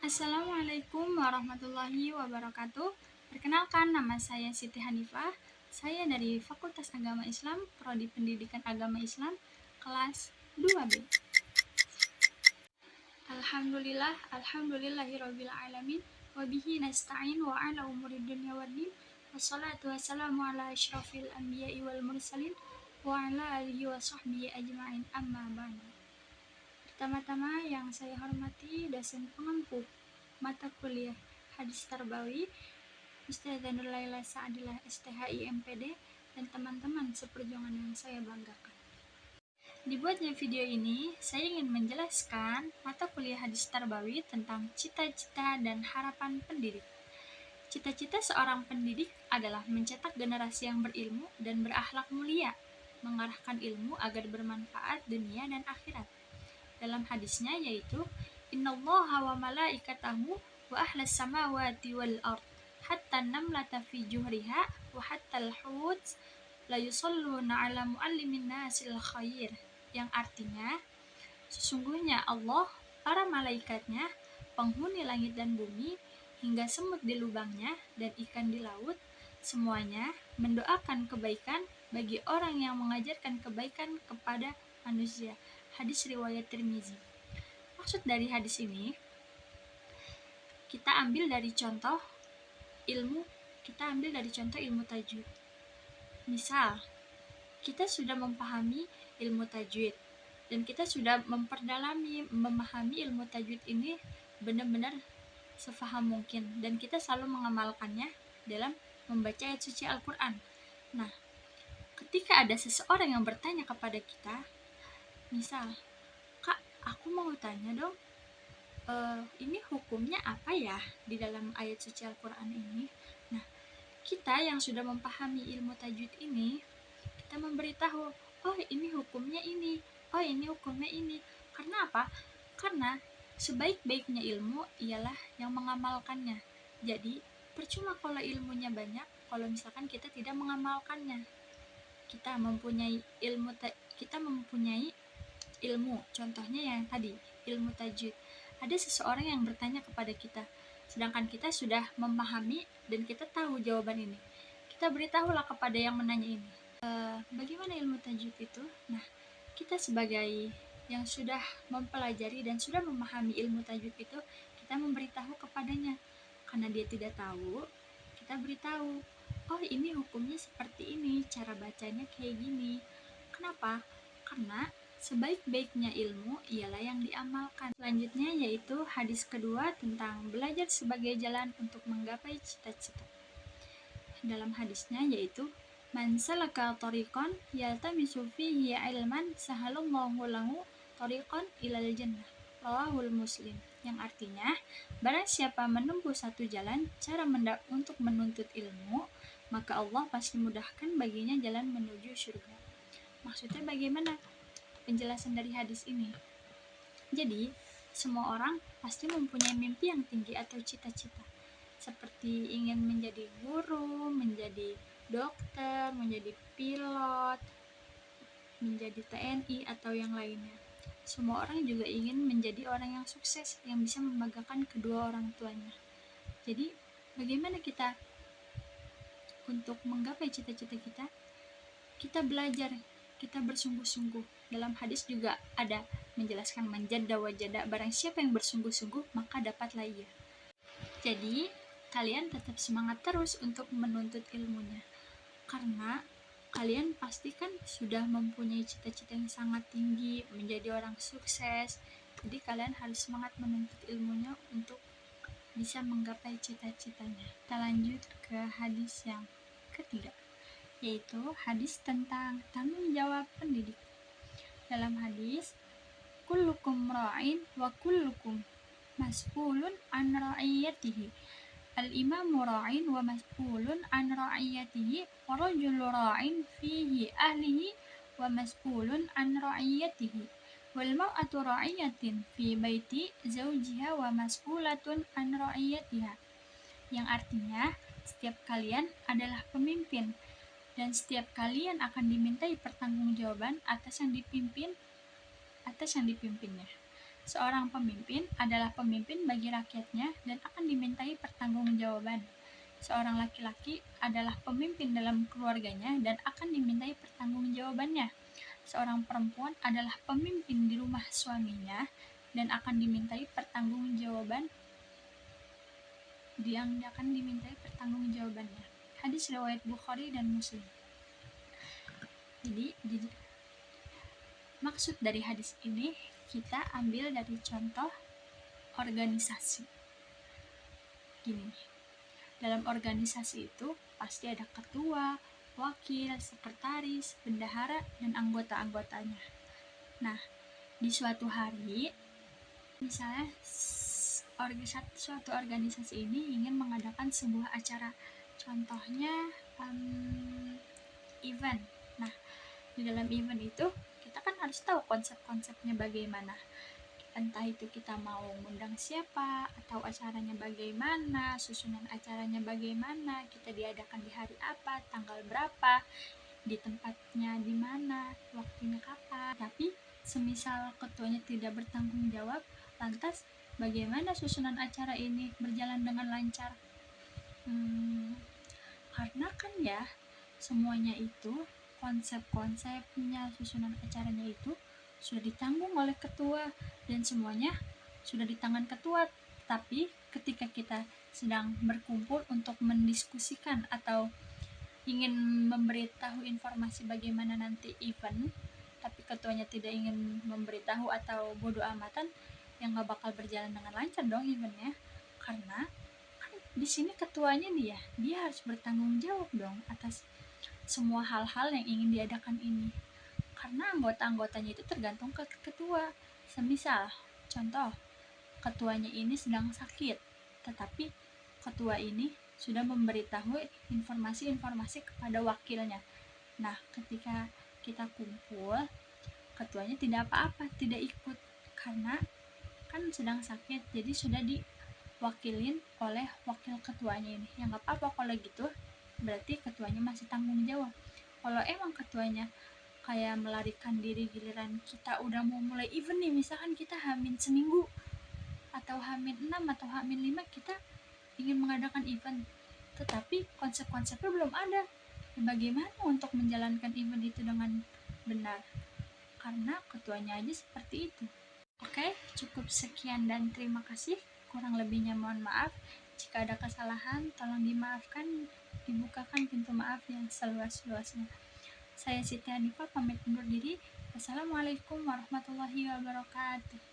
Assalamualaikum warahmatullahi wabarakatuh. Perkenalkan, nama saya Siti Hanifah. Saya dari Fakultas Agama Islam, Prodi Pendidikan Agama Islam, kelas 2B. Alhamdulillahirabbil alamin, wa bihi nasta'in wa ala umuri dunya waddin. Wassalatu wassalamu ala asyrafil anbiya'i wal mursalin wa ala alihi wa sahbihi ajma'in, amma ba'du. Pertama-tama yang saya hormati dosen pengampu mata kuliah Hadis Tarbawi, Ustazah Nurlaila Sa'adilah STHI MPD, dan teman-teman seperjuangan yang saya banggakan. Dibuatnya video ini, saya ingin menjelaskan mata kuliah Hadis Tarbawi tentang cita-cita dan harapan pendidik. Cita-cita seorang pendidik adalah mencetak generasi yang berilmu dan berakhlak mulia, mengarahkan ilmu agar bermanfaat dunia dan akhirat. Dalam hadisnya yaitu innallaha wa malaikatahu wa ahlas samawati wal ard hatta namlata fi juhriha wa hatta al-hut la yusalluna ala muallimin nasil khair, yang artinya sesungguhnya Allah, para malaikatnya, penghuni langit dan bumi, hingga semut di lubangnya dan ikan di laut, semuanya mendoakan kebaikan bagi orang yang mengajarkan kebaikan kepada manusia. Hadis riwayat Tirmizi. Maksud dari hadis ini, kita ambil dari contoh ilmu tajwid. Misal, kita sudah memahami ilmu tajwid dan kita sudah memahami ilmu tajwid ini benar-benar sefaham mungkin, dan kita selalu mengamalkannya dalam membaca ayat suci Al-Quran. Nah, ketika ada seseorang yang bertanya kepada kita, misal, "Kak, aku mau tanya dong, ini hukumnya apa ya di dalam ayat suci Al-Quran ini?" Nah, kita yang sudah memahami ilmu tajwid ini, kita memberitahu, oh ini hukumnya ini, oh ini hukumnya ini. Karena apa? Karena sebaik-baiknya ilmu ialah yang mengamalkannya. Jadi, percuma kalau ilmunya banyak, kalau misalkan kita tidak mengamalkannya. Kita mempunyai ilmu, contohnya yang tadi, ilmu tajwid. Ada seseorang yang bertanya kepada kita, sedangkan kita sudah memahami dan kita tahu jawaban ini. Kita beritahulah kepada yang menanya ini, bagaimana ilmu tajwid itu? Nah, kita sebagai yang sudah mempelajari dan sudah memahami ilmu tajwid itu, kita memberitahu kepadanya. Karena dia tidak tahu, kita beritahu, oh ini hukumnya seperti ini, cara bacanya kayak gini. Kenapa? Karena sebaik-baiknya ilmu ialah yang diamalkan. Selanjutnya yaitu hadis kedua tentang belajar sebagai jalan untuk menggapai cita-cita. Dalam hadisnya yaitu man salaka tariqan yaltamisu fihi ilman sahalallahu lahu tariqan ilal jannah, rawahul Muslim, yang artinya barang siapa menempuh satu jalan cara untuk menuntut ilmu, maka Allah pasti mudahkan baginya jalan menuju surga. Maksudnya bagaimana penjelasan dari hadis ini? Jadi, semua orang pasti mempunyai mimpi yang tinggi atau cita-cita, seperti ingin menjadi guru, menjadi dokter, menjadi pilot, menjadi TNI, atau yang lainnya. Semua orang juga ingin menjadi orang yang sukses, yang bisa membanggakan kedua orang tuanya. Jadi, bagaimana kita untuk menggapai cita-cita kita? Kita belajar, kita bersungguh-sungguh. Dalam hadis juga ada menjelaskan manjadda wajada, barang siapa yang bersungguh-sungguh maka dapatlah ia. Jadi, kalian tetap semangat terus untuk menuntut ilmunya, karena kalian pasti kan sudah mempunyai cita-cita yang sangat tinggi, menjadi orang sukses. Jadi kalian harus semangat menuntut ilmunya untuk bisa menggapai cita-citanya. Kita lanjut ke hadis yang ketiga, yaitu hadis tentang tanggung jawab pendidik. Dalam hadis, kullukum ra'in wa kullukum mas'ulun an ra'iyatihi. Al-imamu ra'in wa mas'ulun an ra'iyatihi wa rajulu ra'in fihi ahlihi wa mas'ulun an ra'iyatihi wal mar'atu ra'iyatin fi baiti zawjiha wa mas'ulatun an ra'iyatiha, yang artinya setiap kalian adalah pemimpin dan setiap kalian akan dimintai pertanggungjawaban atas yang dipimpinnya. Seorang pemimpin adalah pemimpin bagi rakyatnya dan akan dimintai pertanggungjawaban. Seorang laki-laki adalah pemimpin dalam keluarganya dan akan dimintai pertanggungjawabannya. Seorang perempuan adalah pemimpin di rumah suaminya dan akan dimintai pertanggungjawaban pertanggungjawabannya. Hadis riwayat Bukhari dan Muslim. Jadi maksud dari hadis ini kita ambil dari contoh organisasi. Gini, dalam organisasi itu pasti ada ketua, wakil, sekretaris, bendahara, dan anggota-anggotanya. Nah, di suatu hari, misalnya suatu organisasi ini ingin mengadakan sebuah acara, contohnya event. Nah, di dalam event itu kita kan harus tahu konsep-konsepnya bagaimana. Entah itu kita mau mengundang siapa, atau acaranya bagaimana, susunan acaranya bagaimana, kita diadakan di hari apa, tanggal berapa, di tempatnya di mana, waktunya kapan. Tapi semisal ketuanya tidak bertanggung jawab, lantas bagaimana susunan acara ini berjalan dengan lancar? Karena kan ya, semuanya itu, konsep-konsepnya, susunan acaranya itu sudah ditanggung oleh ketua dan semuanya sudah di tangan ketua. Tapi ketika kita sedang berkumpul untuk mendiskusikan atau ingin memberitahu informasi bagaimana nanti event, tapi ketuanya tidak ingin memberitahu atau bodoh amatan, yang gak bakal berjalan dengan lancar dong eventnya. Karena kan di sini ketuanya dia harus bertanggung jawab dong atas semua hal-hal yang ingin diadakan ini. Karena anggota-anggotanya itu tergantung ke ketua. Semisal, contoh, ketuanya ini sedang sakit, tetapi ketua ini sudah memberitahu informasi-informasi kepada wakilnya. Nah, ketika kita kumpul, ketuanya tidak apa-apa, tidak ikut, karena kan sedang sakit, jadi sudah diwakilin oleh wakil ketuanya ini. Ya nggak apa-apa kalau gitu, berarti ketuanya masih tanggung jawab. Kalau emang ketuanya kayak melarikan diri giliran kita udah mau mulai event nih, misalkan kita H-1 seminggu atau H-6 atau H-5 kita ingin mengadakan event, tetapi konsep-konsepnya belum ada. Bagaimana untuk menjalankan event itu dengan benar? Karena ketuanya aja seperti itu. Oke, cukup sekian dan terima kasih. Kurang lebihnya mohon maaf. Jika ada kesalahan, tolong dimaafkan, dibukakan pintu maaf yang seluas-luasnya. Saya Siti Hanifah pamit undur diri. Wassalamualaikum warahmatullahi wabarakatuh.